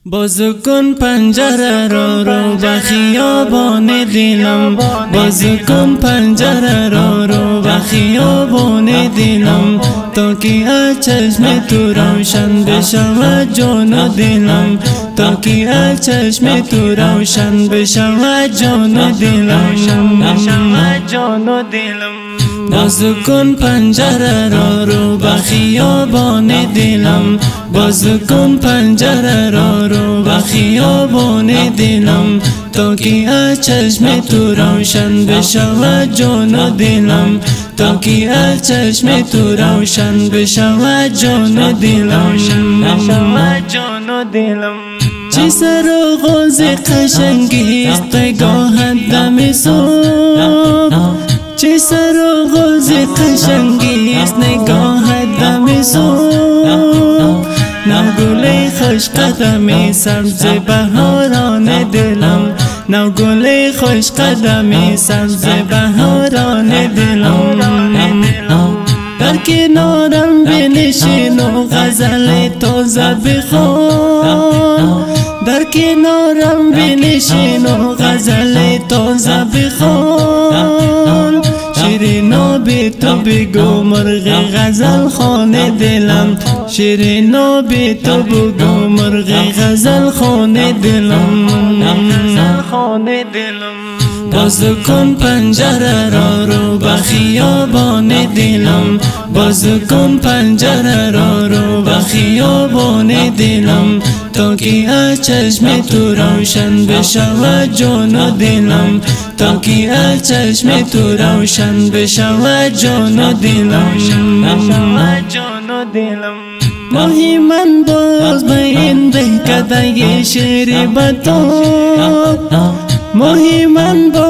باز کن پنجره را رو به خیابان دلم، باز کن پنجره را رو به خیابان دلم، تا که از چشم تو روشن بشود جان و دلم، تا که از چشم تو روشن بشود جان و دلم، جان و دلم. باز کن پنجره را رو به خیابان دلم، باز کن پنجره را رو به خیابان دلم، تا که از چشم تو روشن بشود جان و دلم، تا که از چشم تو روشن بشود جان و دلم، جان و دلم. چه سر و غاز قشنگیست پگاه دم صبح، چه سر و غاز قشنگیست نگاه دم صبح، نو گل خوش قدم سبز بهاران دلم، نو گل خوش قدم سبز بهاران دلم. در کنارم بنشین و غزل تازه بخوان، در کنارم بنشین و غزل تازه بخوان، شیرینا به تو بگو مرغ غزل خان دلم، شیرینا به تو بگو مرغ غزل خان دلم، خان دلم. باز کن پنجره را رو به خیابان دلم، باز کن پنجره را رو به خیابان دلم، تا که از چشم تو روشن بشود جان و دلم، تا که از چشم تو روشن بشود جان و دلم، جان و دلم. ماهی من باز به این دهکده شعر بتان، ماهی من باز